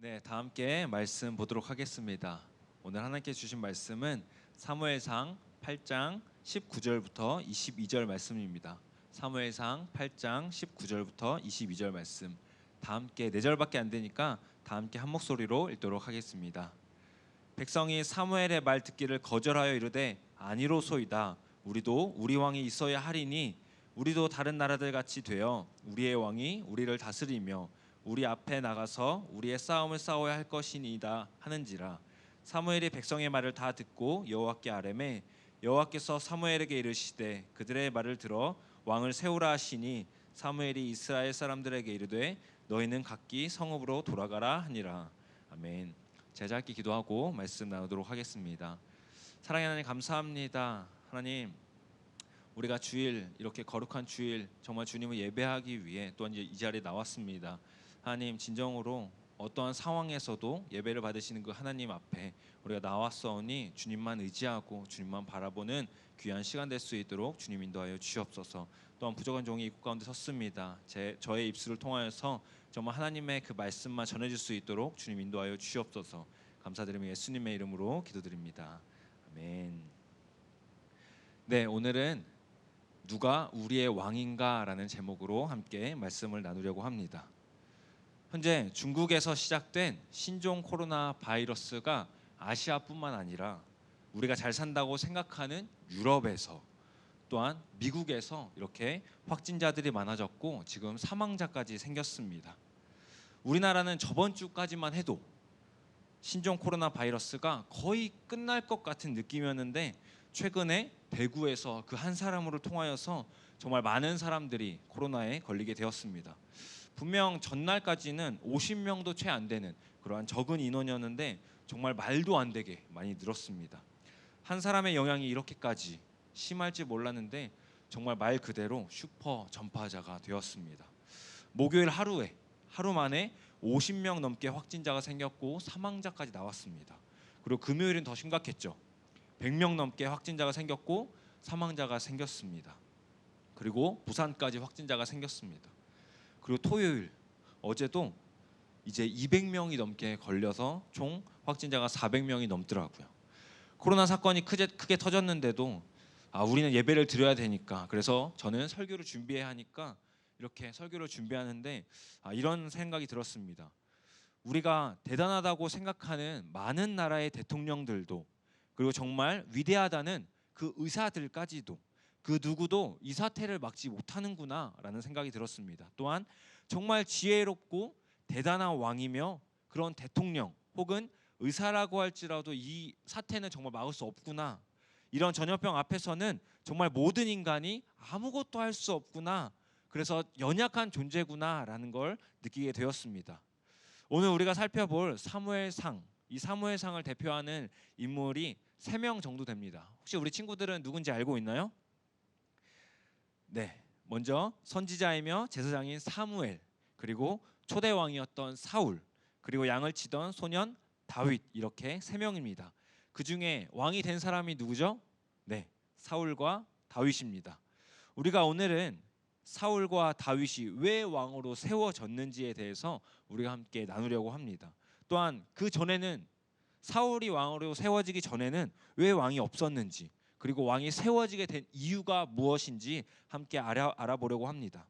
네, 다 함께 말씀 보도록 하겠습니다. 오늘 하나님께 주신 말씀은 사무엘상 8장 19절부터 22절 말씀입니다. 사무엘상 8장 19절부터 22절 말씀. 다 함께 4절밖에 안 되니까 다 함께 한 목소리로 읽도록 하겠습니다. 백성이 사무엘의 말 듣기를 거절하여 이르되 아니로소이다. 우리도 우리 왕이 있어야 하리니 우리도 다른 나라들 같이 되어 우리의 왕이 우리를 다스리며 우리 앞에 나가서 우리의 싸움을 싸워야 할 것이니이다 하는지라. 사무엘이 백성의 말을 다 듣고 여호와께 아뢰매 여호와께서 사무엘에게 이르시되 그들의 말을 들어 왕을 세우라 하시니 사무엘이 이스라엘 사람들에게 이르되 너희는 각기 성읍으로 돌아가라 하니라. 아멘. 제가 짧게 기도하고 말씀 나누도록 하겠습니다. 사랑의 하나님 감사합니다. 하나님, 우리가 주일, 이렇게 거룩한 주일 정말 주님을 예배하기 위해 또한 이 자리에 나왔습니다. 하나님, 진정으로 어떠한 상황에서도 예배를 받으시는 그 하나님 앞에 우리가 나왔사오니 주님만 의지하고 주님만 바라보는 귀한 시간 될 수 있도록 주님 인도하여 주시옵소서. 또한 부족한 종이 입구 가운데 섰습니다. 저의 입술을 통하여서 정말 하나님의 그 말씀만 전해질 수 있도록 주님 인도하여 주시옵소서. 감사드리며 예수님의 이름으로 기도드립니다. 아멘. 네, 오늘은 누가 우리의 왕인가 라는 제목으로 함께 말씀을 나누려고 합니다. 현재 중국에서 시작된 신종 코로나 바이러스가 아시아뿐만 아니라 우리가 잘 산다고 생각하는 유럽에서 또한 미국에서 이렇게 확진자들이 많아졌고 지금 사망자까지 생겼습니다. 우리나라는 저번 주까지만 해도 신종 코로나 바이러스가 거의 끝날 것 같은 느낌이었는데 최근에 대구에서 그 한 사람으로 통하여서 정말 많은 사람들이 코로나에 걸리게 되었습니다. 분명 전날까지는 50명도 채 안 되는 그러한 적은 인원이었는데 정말 말도 안 되게 많이 늘었습니다. 한 사람의 영향이 이렇게까지 심할지 몰랐는데 정말 말 그대로 슈퍼 전파자가 되었습니다. 목요일 하루 만에 50명 넘게 확진자가 생겼고 사망자까지 나왔습니다. 그리고 금요일은 더 심각했죠. 100명 넘게 확진자가 생겼고 사망자가 생겼습니다. 그리고 부산까지 확진자가 생겼습니다. 그리고 토요일, 어제도 이제 200명이 넘게 걸려서 총 확진자가 400명이 넘더라고요. 코로나 사건이 크게 터졌는데도 우리는 예배를 드려야 되니까, 그래서 저는 설교를 준비해야 하니까 이렇게 설교를 준비하는데 이런 생각이 들었습니다. 우리가 대단하다고 생각하는 많은 나라의 대통령들도, 그리고 정말 위대하다는 그 의사들까지도 그 누구도 이 사태를 막지 못하는구나 라는 생각이 들었습니다. 또한 정말 지혜롭고 대단한 왕이며 그런 대통령 혹은 의사라고 할지라도 이 사태는 정말 막을 수 없구나, 이런 전염병 앞에서는 정말 모든 인간이 아무것도 할 수 없구나, 그래서 연약한 존재구나 라는 걸 느끼게 되었습니다. 오늘 우리가 살펴볼 사무엘상, 이 사무엘상을 대표하는 인물이 3명 정도 됩니다. 혹시 우리 친구들은 누군지 알고 있나요? 네, 먼저 선지자이며 제사장인 사무엘, 그리고 초대 왕이었던 사울, 그리고 양을 치던 소년 다윗, 이렇게 3명입니다. 그 중에 왕이 된 사람이 누구죠? 네, 사울과 다윗입니다. 우리가 오늘은 사울과 다윗이 왜 왕으로 세워졌는지에 대해서 우리가 함께 나누려고 합니다. 또한 그 전에는, 사울이 왕으로 세워지기 전에는 왜 왕이 없었는지, 그리고 왕이 세워지게 된 이유가 무엇인지 함께 알아보려고 합니다.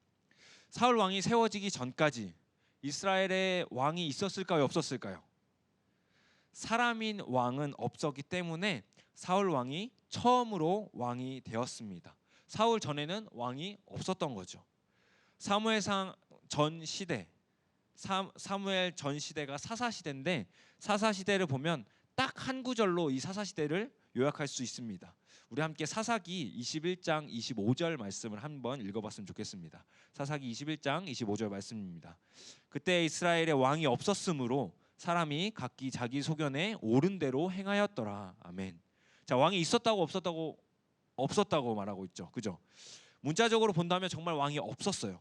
사울 왕이 세워지기 전까지 이스라엘에 왕이 있었을까요, 없었을까요? 사람인 왕은 없었기 때문에 사울 왕이 처음으로 왕이 되었습니다. 사울 전에는 왕이 없었던 거죠. 사무엘상 전 시대, 사무엘 전 시대가 사사 시대인데, 사사 시대를 보면 딱 한 구절로 이 사사 시대를 요약할 수 있습니다. 우리 함께 사사기 21장 25절 말씀을 한번 읽어봤으면 좋겠습니다. 사사기 21장 25절 말씀입니다. 그때 이스라엘에 왕이 없었으므로 사람이 각기 자기 소견에 옳은 대로 행하였더라. 아멘. 자, 왕이 있었다고 없었다고 말하고 있죠. 그죠? 문자적으로 본다면 정말 왕이 없었어요.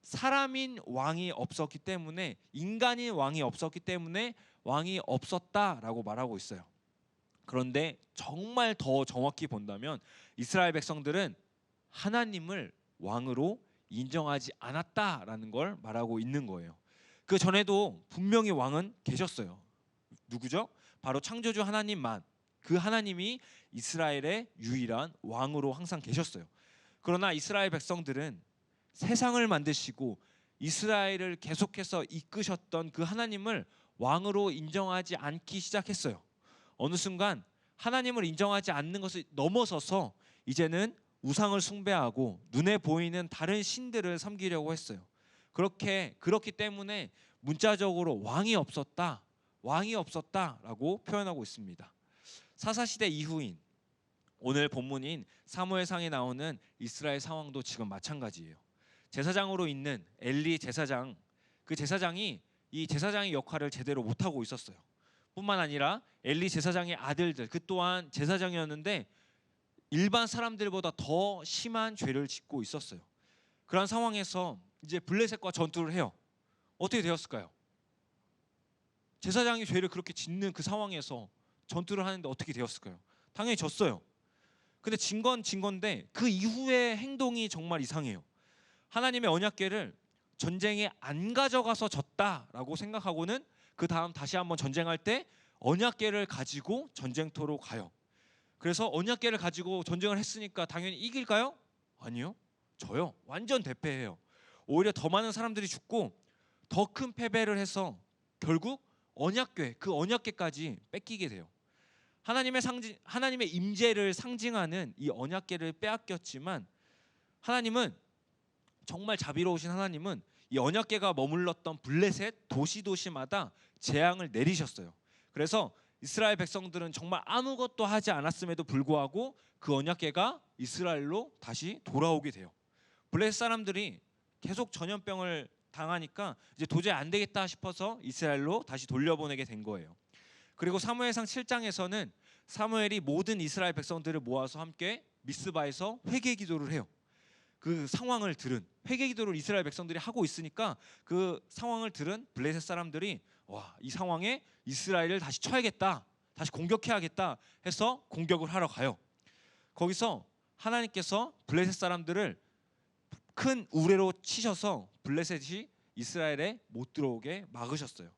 사람인 왕이 없었기 때문에, 인간인 왕이 없었기 때문에 왕이 없었다라고 말하고 있어요. 그런데 정말 더 정확히 본다면 이스라엘 백성들은 하나님을 왕으로 인정하지 않았다라는 걸 말하고 있는 거예요. 그 전에도 분명히 왕은 계셨어요. 누구죠? 바로 창조주 하나님만. 그 하나님이 이스라엘의 유일한 왕으로 항상 계셨어요. 그러나 이스라엘 백성들은 세상을 만드시고 이스라엘을 계속해서 이끄셨던 그 하나님을 왕으로 인정하지 않기 시작했어요. 어느 순간 하나님을 인정하지 않는 것을 넘어서서 이제는 우상을 숭배하고 눈에 보이는 다른 신들을 섬기려고 했어요. 그렇기 때문에 문자적으로 왕이 없었다라고 표현하고 있습니다. 사사시대 이후인 오늘 본문인 사무엘상에 나오는 이스라엘 상황도 지금 마찬가지예요. 제사장으로 있는 엘리 제사장, 그 제사장이 이 제사장의 역할을 제대로 못하고 있었어요. 뿐만 아니라 엘리 제사장의 아들들, 그 또한 제사장이었는데 일반 사람들보다 더 심한 죄를 짓고 있었어요. 그런 상황에서 이제 블레셋과 전투를 해요. 어떻게 되었을까요? 제사장이 죄를 그렇게 짓는 그 상황에서 전투를 하는데 어떻게 되었을까요? 당연히 졌어요. 근데 진 건데 그 이후의 행동이 정말 이상해요. 하나님의 언약궤를 전쟁에 안 가져가서 졌다라고 생각하고는 그 다음 다시 한번 전쟁할 때 언약궤를 가지고 전쟁터로 가요. 그래서 언약궤를 가지고 전쟁을 했으니까 당연히 이길까요? 아니요. 져요. 완전 대패해요. 오히려 더 많은 사람들이 죽고 더 큰 패배를 해서 결국 그 언약궤까지 뺏기게 돼요. 하나님의 임재를 상징하는 이 언약궤를 빼앗겼지만 하나님은 정말 자비로우신 하나님은 이 언약궤가 머물렀던 블레셋 도시마다 재앙을 내리셨어요. 그래서 이스라엘 백성들은 정말 아무것도 하지 않았음에도 불구하고 그 언약궤가 이스라엘로 다시 돌아오게 돼요. 블레셋 사람들이 계속 전염병을 당하니까 이제 도저히 안 되겠다 싶어서 이스라엘로 다시 돌려보내게 된 거예요. 그리고 사무엘상 7장에서는 사무엘이 모든 이스라엘 백성들을 모아서 함께 미스바에서 회개 기도를 해요. 그 상황을 들은 회개 기도를 이스라엘 백성들이 하고 있으니까 그 상황을 들은 블레셋 사람들이 이 상황에 이스라엘을 다시 쳐야겠다, 다시 공격해야겠다 해서 공격을 하러 가요. 거기서 하나님께서 블레셋 사람들을 큰 우레로 치셔서 블레셋이 이스라엘에 못 들어오게 막으셨어요.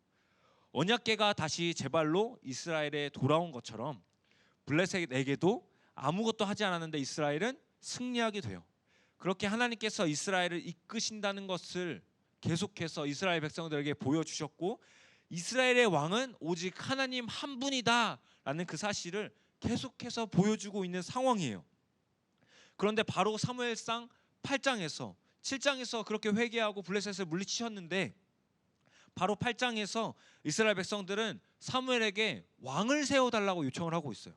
언약궤가 다시 제발로 이스라엘에 돌아온 것처럼 블레셋에게도 아무것도 하지 않았는데 이스라엘은 승리하게 돼요. 그렇게 하나님께서 이스라엘을 이끄신다는 것을 계속해서 이스라엘 백성들에게 보여주셨고 이스라엘의 왕은 오직 하나님 한 분이다라는 그 사실을 계속해서 보여주고 있는 상황이에요. 그런데 바로 사무엘상 8장에서 7장에서 그렇게 회개하고 블레셋을 물리치셨는데 바로 8장에서 이스라엘 백성들은 사무엘에게 왕을 세워달라고 요청을 하고 있어요.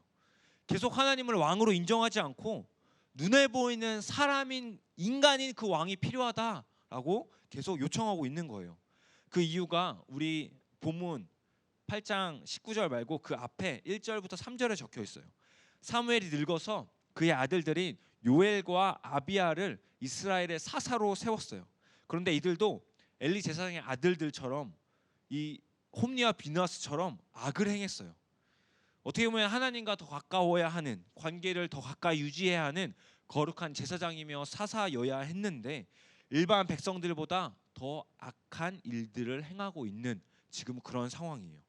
계속 하나님을 왕으로 인정하지 않고 눈에 보이는 인간인 그 왕이 필요하다라고 계속 요청하고 있는 거예요. 그 이유가 우리 본문 8장 19절 말고 그 앞에 1절부터 3절에 적혀 있어요. 사무엘이 늙어서 그의 아들들인 요엘과 아비야를 이스라엘의 사사로 세웠어요. 그런데 이들도 엘리 제사장의 아들들처럼 이 홈리와 비느하스처럼 악을 행했어요. 어떻게 보면 하나님과 더 가까워야 하는, 관계를 더 가까이 유지해야 하는 거룩한 제사장이며 사사여야 했는데 일반 백성들보다 더 악한 일들을 행하고 있는 지금 그런 상황이에요.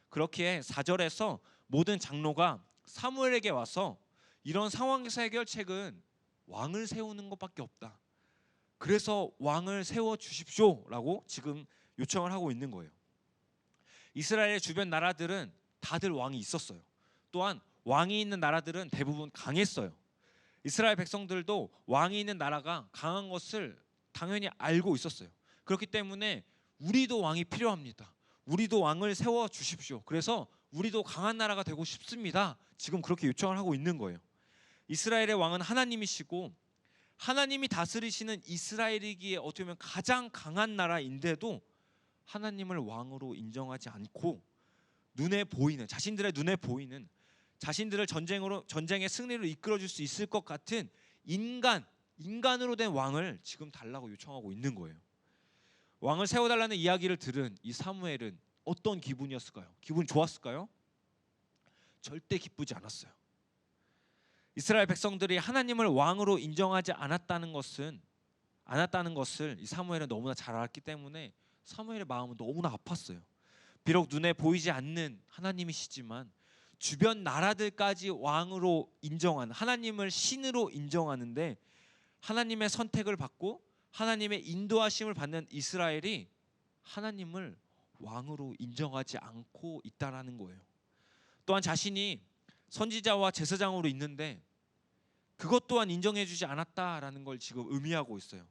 그렇기에 4절에서 모든 장로가 사무엘에게 와서 이런 상황에서 해결책은 왕을 세우는 것밖에 없다. 그래서 왕을 세워 주십시오라고 지금 요청을 하고 있는 거예요. 이스라엘의 주변 나라들은 다들 왕이 있었어요. 또한 왕이 있는 나라들은 대부분 강했어요. 이스라엘 백성들도 왕이 있는 나라가 강한 것을 당연히 알고 있었어요. 그렇기 때문에 우리도 왕이 필요합니다. 우리도 왕을 세워 주십시오. 그래서 우리도 강한 나라가 되고 싶습니다. 지금 그렇게 요청을 하고 있는 거예요. 이스라엘의 왕은 하나님이시고 하나님이 다스리시는 이스라엘이기에 어떻게 보면 가장 강한 나라인데도 하나님을 왕으로 인정하지 않고 자신들의 눈에 보이는 자신들을 전쟁의 승리로 이끌어줄 수 있을 것 같은 인간으로 된 왕을 지금 달라고 요청하고 있는 거예요. 왕을 세워달라는 이야기를 들은 이 사무엘은 어떤 기분이었을까요? 기분 좋았을까요? 절대 기쁘지 않았어요. 이스라엘 백성들이 하나님을 왕으로 인정하지 않았다는 것을 이 사무엘은 너무나 잘 알았기 때문에 사무엘의 마음은 너무나 아팠어요. 비록 눈에 보이지 않는 하나님이시지만 주변 나라들까지 왕으로 인정하는, 하나님을 신으로 인정하는데 하나님의 선택을 받고 하나님의 인도하심을 받는 이스라엘이 하나님을 왕으로 인정하지 않고 있다라는 거예요. 또한 자신이 선지자와 제사장으로 있는데 그것 또한 인정해주지 않았다라는 걸 지금 의미하고 있어요.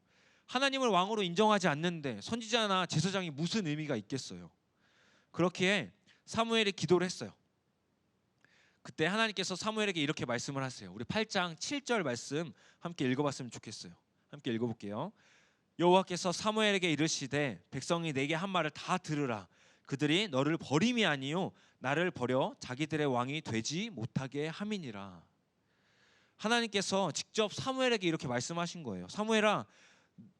하나님을 왕으로 인정하지 않는데 선지자나 제사장이 무슨 의미가 있겠어요. 그렇기에 사무엘이 기도를 했어요. 그때 하나님께서 사무엘에게 이렇게 말씀을 하세요. 우리 8장 7절 말씀 함께 읽어봤으면 좋겠어요. 함께 읽어볼게요. 여호와께서 사무엘에게 이르시되 백성이 내게 한 말을 다 들으라. 그들이 너를 버림이 아니요 나를 버려 자기들의 왕이 되지 못하게 함이니라. 하나님께서 직접 사무엘에게 이렇게 말씀하신 거예요. 사무엘아,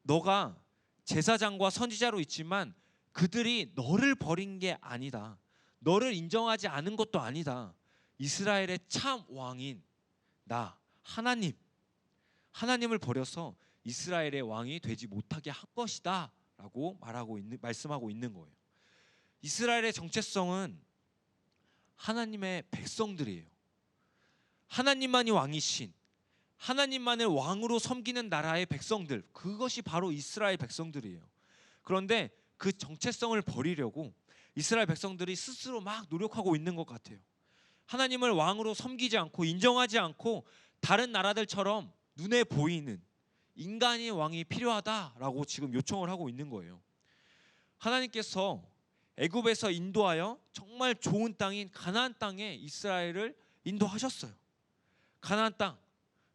너가 제사장과 선지자로 있지만 그들이 너를 버린 게 아니다. 너를 인정하지 않은 것도 아니다. 이스라엘의 참 왕인 나 하나님을 버려서 이스라엘의 왕이 되지 못하게 한 것이다 라고 말씀하고 있는 거예요. 이스라엘의 정체성은 하나님의 백성들이에요. 하나님만이 왕이신, 하나님만을 왕으로 섬기는 나라의 백성들, 그것이 바로 이스라엘 백성들이에요. 그런데 그 정체성을 버리려고 이스라엘 백성들이 스스로 막 노력하고 있는 것 같아요. 하나님을 왕으로 섬기지 않고 인정하지 않고 다른 나라들처럼 눈에 보이는 인간의 왕이 필요하다라고 지금 요청을 하고 있는 거예요. 하나님께서 애굽에서 인도하여 정말 좋은 땅인 가나안 땅에 이스라엘을 인도하셨어요. 가나안 땅,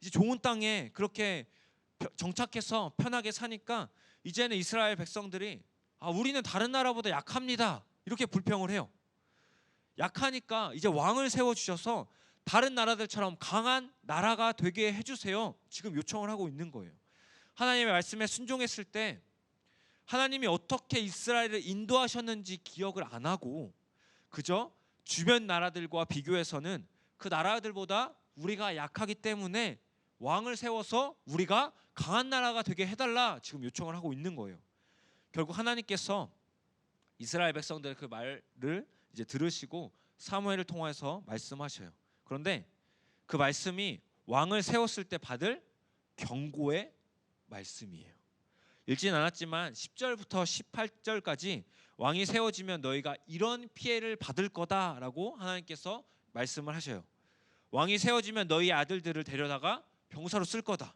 이제 좋은 땅에 그렇게 정착해서 편하게 사니까 이제는 이스라엘 백성들이 우리는 다른 나라보다 약합니다 이렇게 불평을 해요. 약하니까 이제 왕을 세워주셔서 다른 나라들처럼 강한 나라가 되게 해주세요 지금 요청을 하고 있는 거예요. 하나님의 말씀에 순종했을 때 하나님이 어떻게 이스라엘을 인도하셨는지 기억을 안 하고 그저 주변 나라들과 비교해서는 그 나라들보다 우리가 약하기 때문에 왕을 세워서 우리가 강한 나라가 되게 해달라 지금 요청을 하고 있는 거예요. 결국 하나님께서 이스라엘 백성들의 그 말을 이제 들으시고 사무엘을 통해서 말씀하셔요. 그런데 그 말씀이 왕을 세웠을 때 받을 경고의 말씀이에요. 읽진 않았지만 10절부터 18절까지 왕이 세워지면 너희가 이런 피해를 받을 거다라고 하나님께서 말씀을 하셔요. 왕이 세워지면 너희 아들들을 데려다가 병사로 쓸 거다.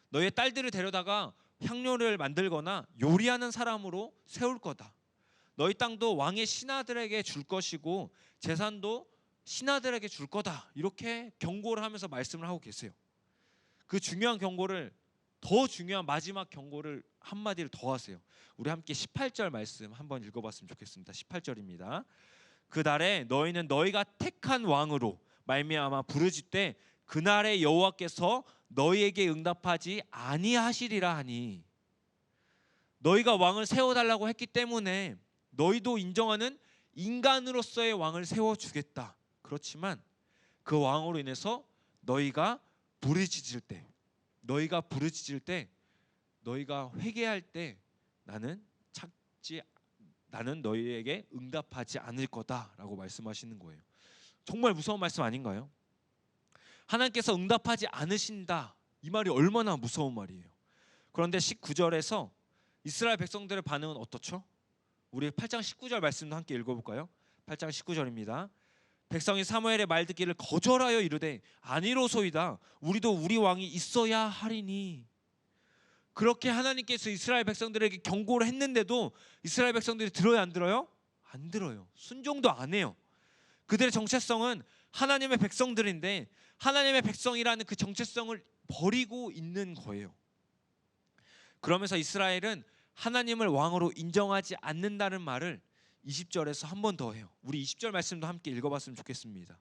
너희의 딸들을 데려다가 향료를 만들거나 요리하는 사람으로 세울 거다. 너희 땅도 왕의 신하들에게 줄 것이고 재산도 신하들에게 줄 거다. 이렇게 경고를 하면서 말씀을 하고 계세요. 그 중요한 경고를, 더 중요한 마지막 경고를 한마디를 더 하세요. 우리 함께 18절 말씀 한번 읽어봤으면 좋겠습니다. 18절입니다. 그날에 너희는 너희가 택한 왕으로 말미암아 부르짖되 그날에 여호와께서 너희에게 응답하지 아니하시리라 하니. 너희가 왕을 세워달라고 했기 때문에 너희도 인정하는 인간으로서의 왕을 세워주겠다. 그렇지만 그 왕으로 인해서 너희가 부르짖을 때, 너희가 회개할 때 나는 너희에게 응답하지 않을 거다라고 말씀하시는 거예요. 정말 무서운 말씀 아닌가요? 하나님께서 응답하지 않으신다, 이 말이 얼마나 무서운 말이에요. 그런데 19절에서 이스라엘 백성들의 반응은 어떻죠? 우리 8장 19절 말씀도 함께 읽어볼까요? 8장 19절입니다. 백성이 사무엘의 말 듣기를 거절하여 이르되 아니로소이다. 우리도 우리 왕이 있어야 하리니. 그렇게 하나님께서 이스라엘 백성들에게 경고를 했는데도 이스라엘 백성들이 들어요, 안 들어요? 안 들어요. 순종도 안 해요. 그들의 정체성은 하나님의 백성들인데 하나님의 백성이라는 그 정체성을 버리고 있는 거예요. 그러면서 이스라엘은 하나님을 왕으로 인정하지 않는다는 말을 20절에서 한 번 더 해요. 우리 20절 말씀도 함께 읽어봤으면 좋겠습니다.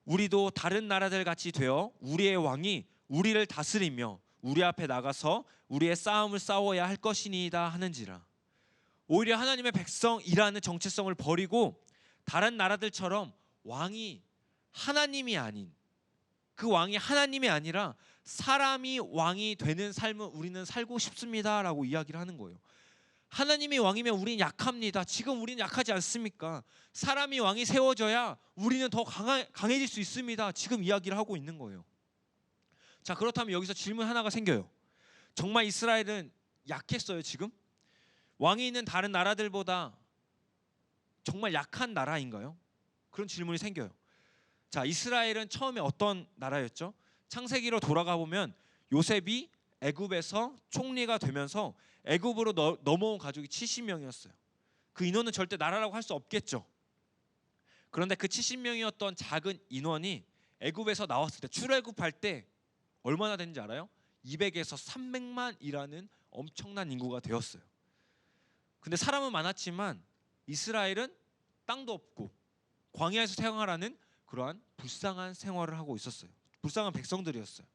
우리도 다른 나라들 같이 되어 우리의 왕이 우리를 다스리며 우리 앞에 나가서 우리의 싸움을 싸워야 할 것이니이다 하는지라. 오히려 하나님의 백성이라는 정체성을 버리고 다른 나라들처럼 왕이 하나님이 아닌, 그 왕이 하나님이 아니라 사람이 왕이 되는 삶을 우리는 살고 싶습니다라고 이야기를 하는 거예요. 하나님이 왕이면 우리는 약합니다. 지금 우리는 약하지 않습니까? 사람이 왕이 세워져야 우리는 더 강해질 수 있습니다. 지금 이야기를 하고 있는 거예요. 자, 그렇다면 여기서 질문 하나가 생겨요. 정말 이스라엘은 약했어요, 지금? 왕이 있는 다른 나라들보다 정말 약한 나라인가요? 그런 질문이 생겨요. 자, 이스라엘은 처음에 어떤 나라였죠? 창세기로 돌아가 보면 요셉이 애굽에서 총리가 되면서 애굽으로 넘어온 가족이 70명이었어요. 그 인원은 절대 나라라고 할 수 없겠죠. 그런데 그 70명이었던 작은 인원이 애굽에서 나왔을 때, 출애굽할 때 얼마나 되는지 알아요? 200에서 300만이라는 엄청난 인구가 되었어요. 근데 사람은 많았지만 이스라엘은 땅도 없고 광야에서 생활하는 그러한 불쌍한 생활을 하고 있었어요. 불쌍한 백성들이었어요.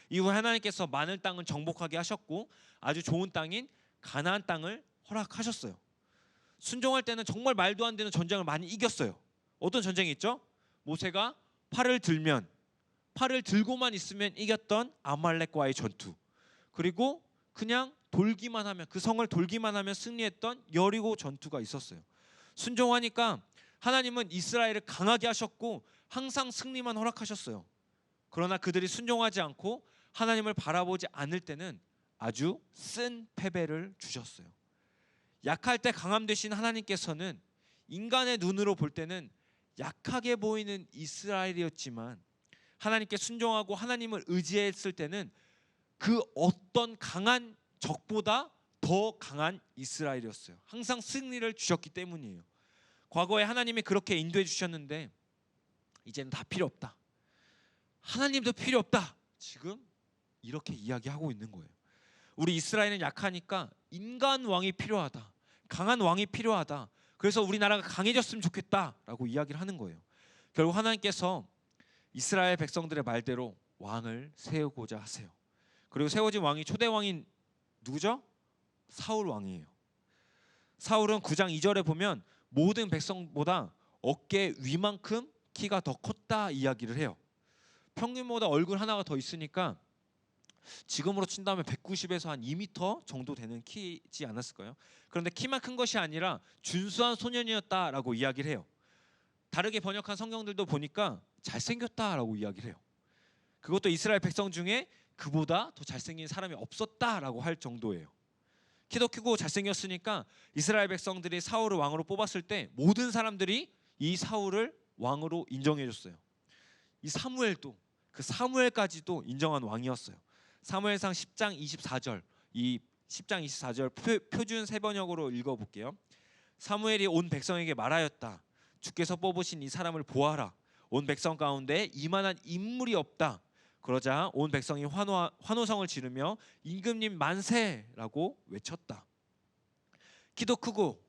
이후 하나님께서 많은 땅을 정복하게 하셨고 아주 좋은 땅인 가나안 땅을 허락하셨어요. 순종할 때는 정말 말도 안 되는 전쟁을 많이 이겼어요. 어떤 전쟁이 있죠? 모세가 팔을 들고만 있으면 이겼던 아말렉과의 전투, 그리고 그냥 돌기만 하면, 그 성을 돌기만 하면 승리했던 여리고 전투가 있었어요. 순종하니까 하나님은 이스라엘을 강하게 하셨고 항상 승리만 허락하셨어요. 그러나 그들이 순종하지 않고 하나님을 바라보지 않을 때는 아주 쓴 패배를 주셨어요. 약할 때 강함 되신 하나님께서는 인간의 눈으로 볼 때는 약하게 보이는 이스라엘이었지만 하나님께 순종하고 하나님을 의지했을 때는 그 어떤 강한 적보다 더 강한 이스라엘이었어요. 항상 승리를 주셨기 때문이에요. 과거에 하나님이 그렇게 인도해 주셨는데 이제는 다 필요 없다. 하나님도 필요 없다. 지금 이렇게 이야기하고 있는 거예요. 우리 이스라엘은 약하니까 인간 왕이 필요하다. 강한 왕이 필요하다. 그래서 우리나라가 강해졌으면 좋겠다라고 이야기를 하는 거예요. 결국 하나님께서 이스라엘 백성들의 말대로 왕을 세우고자 하세요. 그리고 세워진 왕이 초대 왕인 누구죠? 사울 왕이에요. 사울은 9장 2절에 보면 모든 백성보다 어깨 위만큼 키가 더 컸다 이야기를 해요. 평균보다 얼굴 하나가 더 있으니까 지금으로 친다면 190에서 한 2m 정도 되는 키지 않았을까요? 그런데 키만 큰 것이 아니라 준수한 소년이었다라고 이야기를 해요. 다르게 번역한 성경들도 보니까 잘생겼다라고 이야기를 해요. 그것도 이스라엘 백성 중에 그보다 더 잘생긴 사람이 없었다라고 할 정도예요. 키도 크고 잘생겼으니까 이스라엘 백성들이 사울을 왕으로 뽑았을 때 모든 사람들이 이 사울을 왕으로 인정해 줬어요. 이 사무엘도, 그 사무엘까지도 인정한 왕이었어요. 사무엘상 10장 24절, 이 10장 24절 표준 세번역으로 읽어볼게요. 사무엘이 온 백성에게 말하였다. 주께서 뽑으신 이 사람을 보아라. 온 백성 가운데 이만한 인물이 없다. 그러자 온 백성이 환호성을 지르며 임금님 만세라고 외쳤다. 키도 크고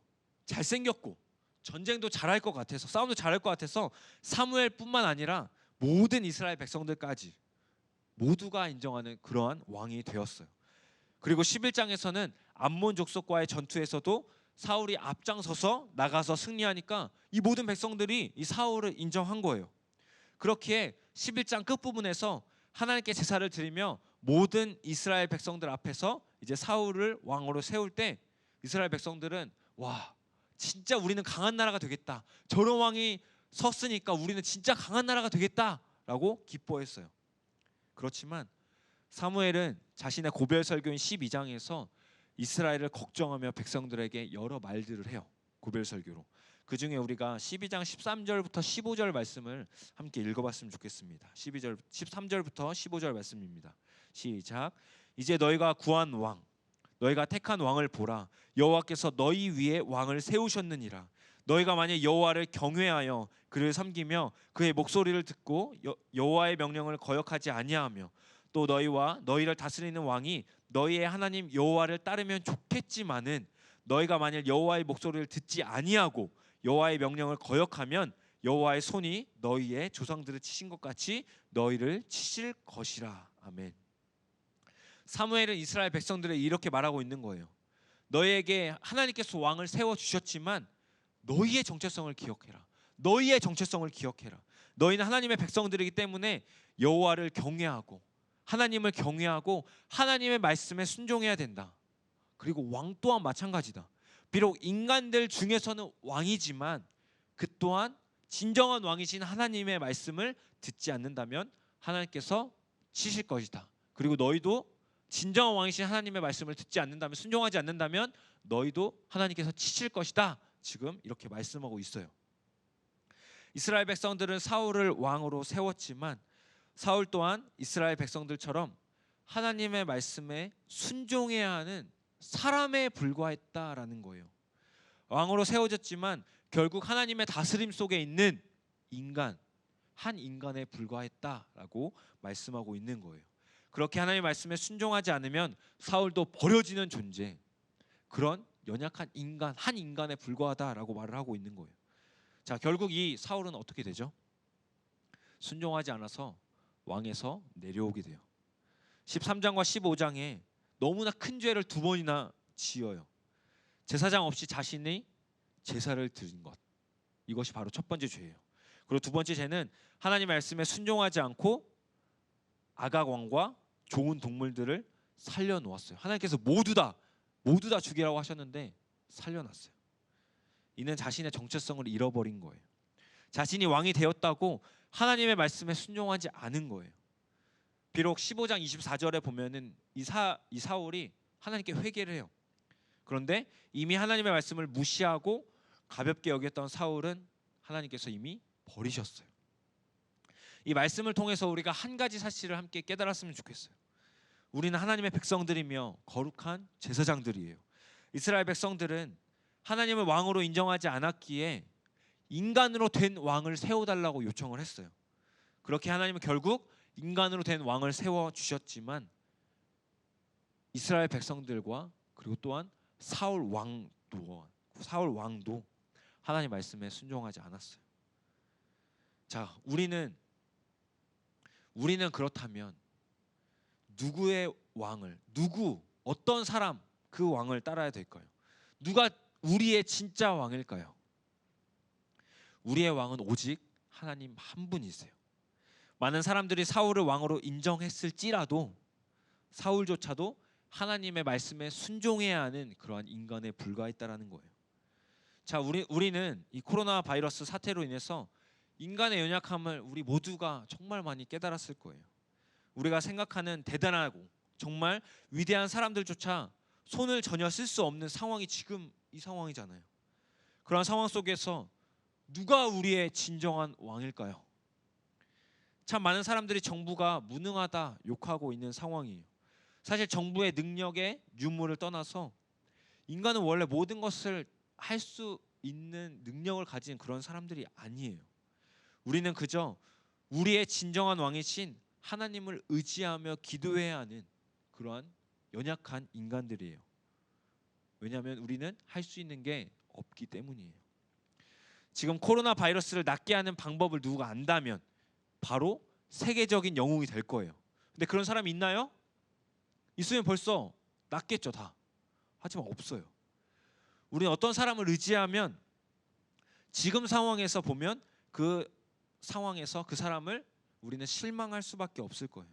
잘생겼고 전쟁도 잘할 것 같아서, 싸움도 잘할 것 같아서 사무엘뿐만 아니라 모든 이스라엘 백성들까지 모두가 인정하는 그러한 왕이 되었어요. 그리고 11장에서는 암몬 족속과의 전투에서도 사울이 앞장서서 나가서 승리하니까 이 모든 백성들이 이 사울을 인정한 거예요. 그렇기에 11장 끝부분에서 하나님께 제사를 드리며 모든 이스라엘 백성들 앞에서 이제 사울을 왕으로 세울 때 이스라엘 백성들은 와, 진짜 우리는 강한 나라가 되겠다. 저런 왕이 섰으니까 우리는 진짜 강한 나라가 되겠다라고 기뻐했어요. 그렇지만 사무엘은 자신의 고별 설교인 12장에서 이스라엘을 걱정하며 백성들에게 여러 말들을 해요. 고별 설교로. 그 중에 우리가 12장 13절부터 15절 말씀을 함께 읽어봤으면 좋겠습니다. 13절부터 15절 말씀입니다. 시작. 이제 너희가 구한 왕, 너희가 택한 왕을 보라. 여호와께서 너희 위에 왕을 세우셨느니라. 너희가 만약 여호와를 경외하여 그를 섬기며 그의 목소리를 듣고 여호와의 명령을 거역하지 아니하며 또 너희와 너희를 다스리는 왕이 너희의 하나님 여호와를 따르면 좋겠지만은 너희가 만약 여호와의 목소리를 듣지 아니하고 여호와의 명령을 거역하면 여호와의 손이 너희의 조상들을 치신 것 같이 너희를 치실 것이라. 아멘. 사무엘은 이스라엘 백성들에게 이렇게 말하고 있는 거예요. 너희에게 하나님께서 왕을 세워주셨지만 너희의 정체성을 기억해라. 너희의 정체성을 기억해라. 너희는 하나님의 백성들이기 때문에 여호와를 경외하고 하나님을 경외하고 하나님의 말씀에 순종해야 된다. 그리고 왕 또한 마찬가지다. 비록 인간들 중에서는 왕이지만 그 또한 진정한 왕이신 하나님의 말씀을 듣지 않는다면 하나님께서 치실 것이다. 그리고 너희도 진정한 왕이신 하나님의 말씀을 듣지 않는다면, 순종하지 않는다면 너희도 하나님께서 치실 것이다. 지금 이렇게 말씀하고 있어요. 이스라엘 백성들은 사울을 왕으로 세웠지만 사울 또한 이스라엘 백성들처럼 하나님의 말씀에 순종해야 하는 사람에 불과했다라는 거예요. 왕으로 세워졌지만 결국 하나님의 다스림 속에 있는 인간, 한 인간에 불과했다라고 말씀하고 있는 거예요. 그렇게 하나님의 말씀에 순종하지 않으면 사울도 버려지는 존재, 그런 연약한 인간, 한 인간에 불과하다라고 말을 하고 있는 거예요. 자, 결국 이 사울은 어떻게 되죠? 순종하지 않아서 왕에서 내려오게 돼요. 13장과 15장에 너무나 큰 죄를 두 번이나 지어요. 제사장 없이 자신이 제사를 드린 것, 이것이 바로 첫 번째 죄예요. 그리고 두 번째 죄는 하나님 말씀에 순종하지 않고 아각 왕과 좋은 동물들을 살려놓았어요. 하나님께서 모두 다 죽이라고 하셨는데 살려놨어요. 이는 자신의 정체성을 잃어버린 거예요. 자신이 왕이 되었다고 하나님의 말씀에 순종하지 않은 거예요. 비록 15장 24절에 보면은 이 사울이 하나님께 회개를 해요. 그런데 이미 하나님의 말씀을 무시하고 가볍게 여겼던 사울은 하나님께서 이미 버리셨어요. 이 말씀을 통해서 우리가 한 가지 사실을 함께 깨달았으면 좋겠어요. 우리는 하나님의 백성들이며 거룩한 제사장들이에요. 이스라엘 백성들은 하나님을 왕으로 인정하지 않았기에 인간으로 된 왕을 세워달라고 요청을 했어요. 그렇게 하나님은 결국 인간으로 된 왕을 세워주셨지만 이스라엘 백성들과 그리고 또한 사울 왕도 하나님 말씀에 순종하지 않았어요. 자, 우리는 그렇다면 누구의 왕을, 어떤 사람 그 왕을 따라야 될까요? 누가 우리의 진짜 왕일까요? 우리의 왕은 오직 하나님 한 분이세요. 많은 사람들이 사울을 왕으로 인정했을지라도 사울조차도 하나님의 말씀에 순종해야 하는 그러한 인간에 불과했다라는 거예요. 자, 우리는 이 코로나 바이러스 사태로 인해서 인간의 연약함을 우리 모두가 정말 많이 깨달았을 거예요. 우리가 생각하는 대단하고 정말 위대한 사람들조차 손을 전혀 쓸 수 없는 상황이 지금 이 상황이잖아요. 그런 상황 속에서 누가 우리의 진정한 왕일까요? 참 많은 사람들이 정부가 무능하다 욕하고 있는 상황이에요. 사실 정부의 능력의 유무를 떠나서 인간은 원래 모든 것을 할 수 있는 능력을 가진 그런 사람들이 아니에요. 우리는 그저 우리의 진정한 왕이신 하나님을 의지하며 기도해야 하는 그러한 연약한 인간들이에요. 왜냐하면 우리는 할 수 있는 게 없기 때문이에요. 지금 코로나 바이러스를 낫게 하는 방법을 누가 안다면 바로 세계적인 영웅이 될 거예요. 근데 그런 사람이 있나요? 있으면 벌써 낫겠죠, 다. 하지만 없어요. 우리는 어떤 사람을 의지하면 지금 상황에서 보면 그 상황에서 그 사람을 우리는 실망할 수밖에 없을 거예요.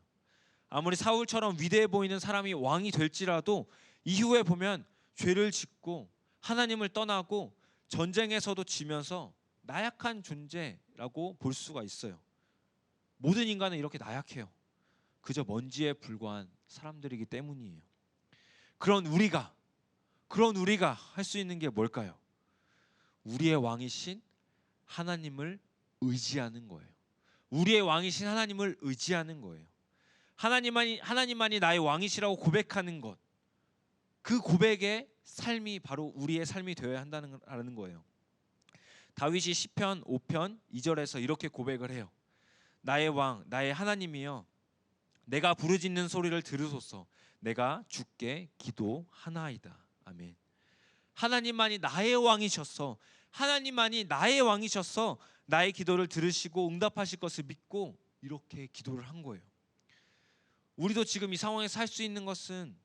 아무리 사울처럼 위대해 보이는 사람이 왕이 될지라도 이후에 보면 죄를 짓고 하나님을 떠나고 전쟁에서도 지면서 나약한 존재라고 볼 수가 있어요. 모든 인간은 이렇게 나약해요. 그저 먼지에 불과한 사람들이기 때문이에요. 그런 우리가 할 수 있는 게 뭘까요? 우리의 왕이신 하나님을 의지하는 거예요. 우리의 왕이신 하나님을 의지하는 거예요. 하나님만이 나의 왕이시라고 고백하는 것, 그 고백의 삶이 바로 우리의 삶이 되어야 한다는 거예요. 다윗이 시편 5편 2절에서 이렇게 고백을 해요. 나의 왕, 나의 하나님이여, 내가 부르짖는 소리를 들으소서. 내가 주께 기도하나이다. 아멘. 하나님만이 나의 왕이셔서, 나의 기도를 들으시고 응답하실 것을 믿고 이렇게 기도를 한 거예요. 우리도 지금 이 상황에서 할 수 있는 것은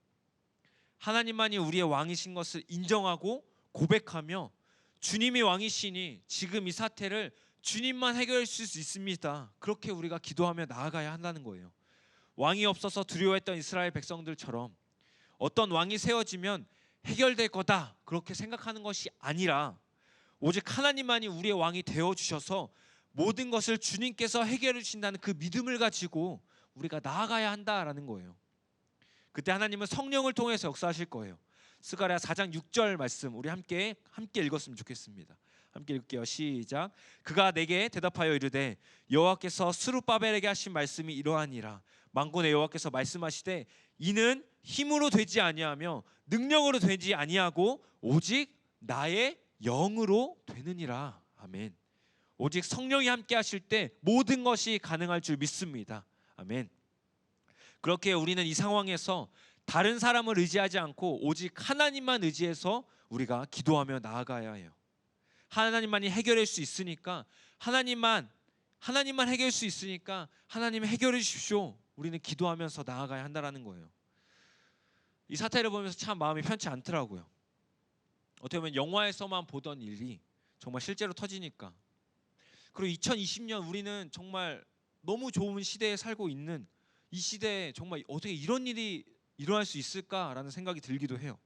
하나님만이 우리의 왕이신 것을 인정하고 고백하며 주님이 왕이시니 지금 이 사태를 주님만 해결할 수 있습니다. 그렇게 우리가 기도하며 나아가야 한다는 거예요. 왕이 없어서 두려워했던 이스라엘 백성들처럼 어떤 왕이 세워지면 해결될 거다 그렇게 생각하는 것이 아니라 오직 하나님만이 우리의 왕이 되어 주셔서 모든 것을 주님께서 해결해 주신다는 그 믿음을 가지고 우리가 나아가야 한다라는 거예요. 그때 하나님은 성령을 통해서 역사하실 거예요. 스가랴 4장 6절 말씀 우리 함께 읽었으면 좋겠습니다. 함께 읽게요. 시작. 그가 내게 대답하여 이르되 여호와께서 스룹바벨에게 하신 말씀이 이러하니라. 만군의 여호와께서 말씀하시되 이는 힘으로 되지 아니하며 능력으로 되지 아니하고 오직 나의 영으로 되느니라. 아멘. 오직 성령이 함께 하실 때 모든 것이 가능할 줄 믿습니다. 아멘. 그렇게 우리는 이 상황에서 다른 사람을 의지하지 않고 오직 하나님만 의지해서 우리가 기도하며 나아가야 해요. 하나님만이 해결할 수 있으니까 하나님만 해결할 수 있으니까 하나님 해결해 주십시오. 우리는 기도하면서 나아가야 한다라는 거예요. 이 사태를 보면서 참 마음이 편치 않더라고요. 어떻게 보면 영화에서만 보던 일이 정말 실제로 터지니까. 그리고 2020년 우리는 정말 너무 좋은 시대에 살고 있는 이 시대에 정말 어떻게 이런 일이 일어날 수 있을까라는 생각이 들기도 해요.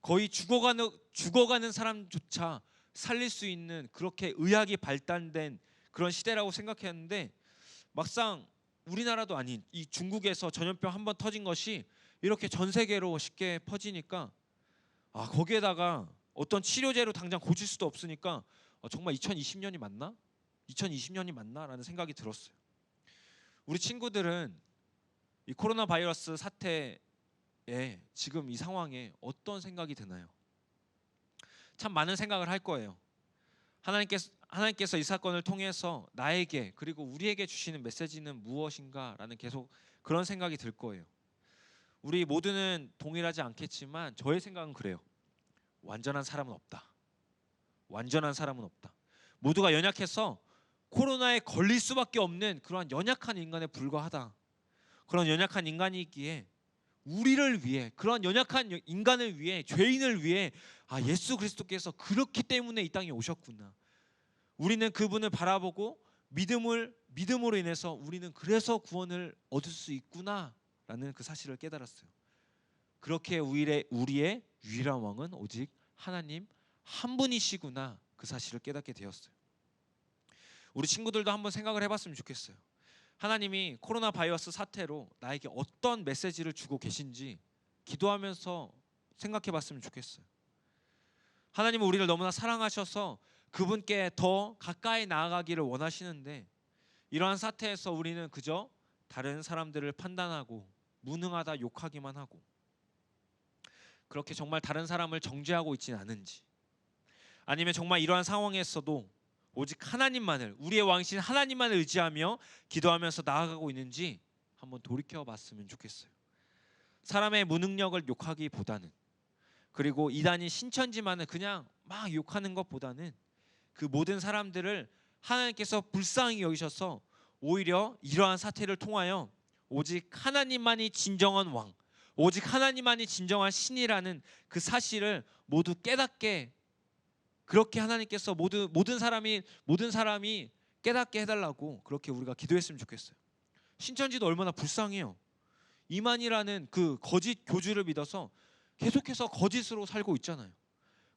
거의 죽어가는 사람조차 살릴 수 있는 그렇게 의학이 발달된 그런 시대라고 생각했는데 막상 우리나라도 아닌 이 중국에서 전염병 한번 터진 것이 이렇게 전 세계로 쉽게 퍼지니까 거기에다가 어떤 치료제로 당장 고칠 수도 없으니까 정말 2020년이 맞나? 2020년이 맞나라는 생각이 들었어요. 우리 친구들은 이 코로나 바이러스 사태에 지금 이 상황에 어떤 생각이 드나요? 참 많은 생각을 할 거예요. 하나님께서 이 사건을 통해서 나에게 그리고 우리에게 주시는 메시지는 무엇인가라는 계속 그런 생각이 들 거예요. 우리 모두는 동일하지 않겠지만 저의 생각은 그래요. 완전한 사람은 없다. 완전한 사람은 없다. 모두가 연약해서 코로나에 걸릴 수밖에 없는 그러한 연약한 인간에 불과하다. 그런 연약한 인간이기에 우리를 위해 그런 연약한 인간을 위해 죄인을 위해 예수 그리스도께서 그렇기 때문에 이 땅에 오셨구나. 우리는 그분을 바라보고 믿음으로 인해서 우리는 그래서 구원을 얻을 수 있구나라는 그 사실을 깨달았어요. 그렇게 우리의 유일한 왕은 오직 하나님 한 분이시구나 그 사실을 깨닫게 되었어요. 우리 친구들도 한번 생각을 해봤으면 좋겠어요. 하나님이 코로나 바이러스 사태로 나에게 어떤 메시지를 주고 계신지 기도하면서 생각해봤으면 좋겠어요. 하나님은 우리를 너무나 사랑하셔서 그분께 더 가까이 나아가기를 원하시는데 이러한 사태에서 우리는 그저 다른 사람들을 판단하고 무능하다 욕하기만 하고 그렇게 정말 다른 사람을 정죄하고 있지는 않은지 아니면 정말 이러한 상황에서도 오직 하나님만을 우리의 왕이신 하나님만을 의지하며 기도하면서 나아가고 있는지 한번 돌이켜봤으면 좋겠어요. 사람의 무능력을 욕하기보다는 그리고 이단인 신천지만을 그냥 막 욕하는 것보다는 그 모든 사람들을 하나님께서 불쌍히 여기셔서 오히려 이러한 사태를 통하여 오직 하나님만이 진정한 왕 오직 하나님만이 진정한 신이라는 그 사실을 모두 깨닫게 그렇게 하나님께서 모든 사람이 깨닫게 해달라고 그렇게 우리가 기도했으면 좋겠어요. 신천지도 얼마나 불쌍해요. 이만이라는 그 거짓 교주를 믿어서 계속해서 거짓으로 살고 있잖아요.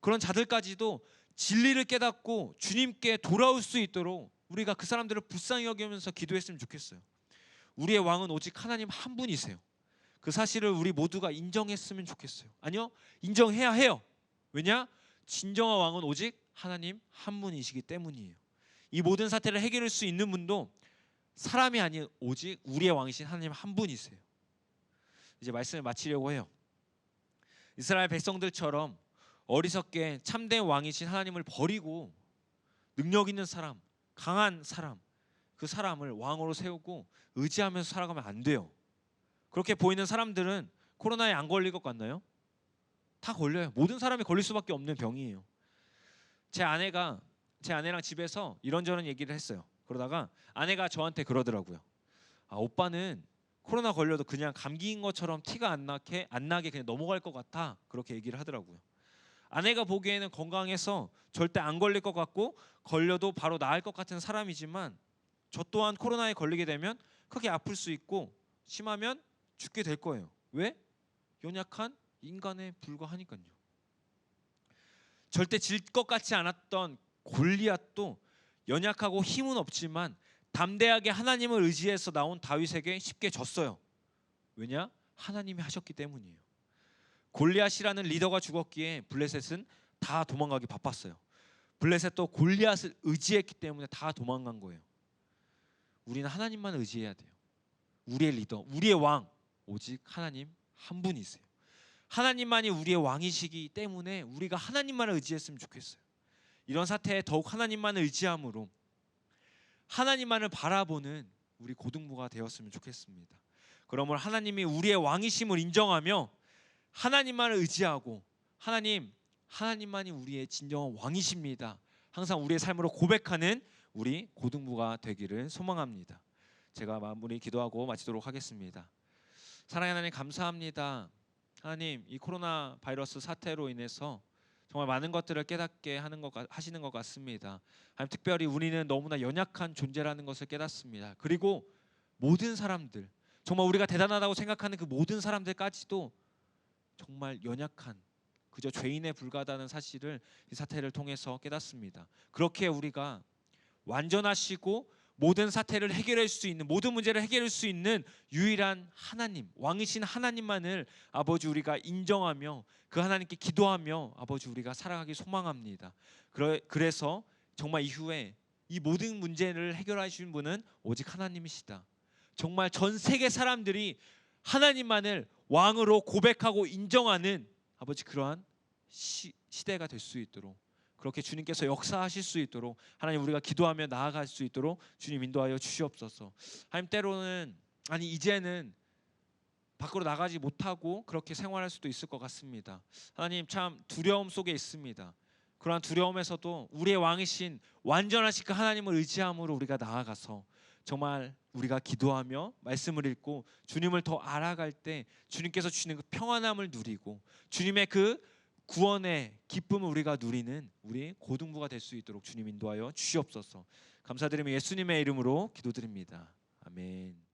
그런 자들까지도 진리를 깨닫고 주님께 돌아올 수 있도록 우리가 그 사람들을 불쌍히 여기면서 기도했으면 좋겠어요. 우리의 왕은 오직 하나님 한 분이세요. 그 사실을 우리 모두가 인정했으면 좋겠어요. 아니요, 인정해야 해요. 왜냐? 진정한 왕은 오직 하나님 한 분이시기 때문이에요. 이 모든 사태를 해결할 수 있는 분도 사람이 아닌 오직 우리의 왕이신 하나님 한 분이세요. 이제 말씀을 마치려고 해요. 이스라엘 백성들처럼 어리석게 참된 왕이신 하나님을 버리고 능력 있는 사람, 강한 사람, 그 사람을 왕으로 세우고 의지하면서 살아가면 안 돼요. 그렇게 보이는 사람들은 코로나에 안 걸릴 것 같나요? 다 걸려요. 모든 사람이 걸릴 수밖에 없는 병이에요. 제 아내랑 집에서 이런저런 얘기를 했어요. 그러다가 아내가 저한테 그러더라고요. 오빠는 코로나 걸려도 그냥 감기인 것처럼 티가 안 나게 그냥 넘어갈 것 같아. 그렇게 얘기를 하더라고요. 아내가 보기에는 건강해서 절대 안 걸릴 것 같고 걸려도 바로 나을 것 같은 사람이지만 저 또한 코로나에 걸리게 되면 크게 아플 수 있고 심하면 죽게 될 거예요. 왜? 연약한 인간에 불과하니까요. 절대 질 것 같지 않았던 골리앗도 연약하고 힘은 없지만 담대하게 하나님을 의지해서 나온 다윗에게 쉽게 졌어요. 왜냐? 하나님이 하셨기 때문이에요. 골리앗이라는 리더가 죽었기에 블레셋은 다 도망가기 바빴어요. 블레셋도 골리앗을 의지했기 때문에 다 도망간 거예요. 우리는 하나님만 의지해야 돼요. 우리의 리더, 우리의 왕, 오직 하나님 한 분이세요. 하나님만이 우리의 왕이시기 때문에 우리가 하나님만을 의지했으면 좋겠어요. 이런 사태에 더욱 하나님만을 의지함으로 하나님만을 바라보는 우리 고등부가 되었으면 좋겠습니다. 그러므로 하나님이 우리의 왕이심을 인정하며 하나님만을 의지하고 하나님만이 우리의 진정한 왕이십니다. 항상 우리의 삶으로 고백하는 우리 고등부가 되기를 소망합니다. 제가 마무리 기도하고 마치도록 하겠습니다. 사랑하는 하나님 감사합니다. 하나님, 이 코로나 바이러스 사태로 인해서 정말 많은 것들을 깨닫게 하시는 것 같습니다. 하나님, 특별히 우리는 너무나 연약한 존재라는 것을 깨닫습니다. 그리고 모든 사람들, 정말 우리가 대단하다고 생각하는 그 모든 사람들까지도 정말 연약한 그저 죄인에 불과하다는 사실을 이 사태를 통해서 깨닫습니다. 그렇게 우리가 완전하시고 모든 사태를 해결할 수 있는, 모든 문제를 해결할 수 있는 유일한 하나님, 왕이신 하나님만을 아버지 우리가 인정하며 그 하나님께 기도하며 아버지 우리가 살아가기 소망합니다. 그래서 정말 이후에 이 모든 문제를 해결하시는 분은 오직 하나님이시다. 정말 전 세계 사람들이 하나님만을 왕으로 고백하고 인정하는 아버지 그러한 시대가 될 수 있도록, 그렇게 주님께서 역사하실 수 있도록 하나님 우리가 기도하며 나아갈 수 있도록 주님 인도하여 주시옵소서. 하나님, 때로는 이제는 밖으로 나가지 못하고 그렇게 생활할 수도 있을 것 같습니다. 하나님, 참 두려움 속에 있습니다. 그러한 두려움에서도 우리의 왕이신 완전하신 그 하나님을 의지함으로 우리가 나아가서 정말 우리가 기도하며 말씀을 읽고 주님을 더 알아갈 때 주님께서 주시는 그 평안함을 누리고 주님의 그 구원의 기쁨을 우리가 누리는 우리 고등부가 될 수 있도록 주님 인도하여 주시옵소서. 감사드리며 예수님의 이름으로 기도드립니다. 아멘.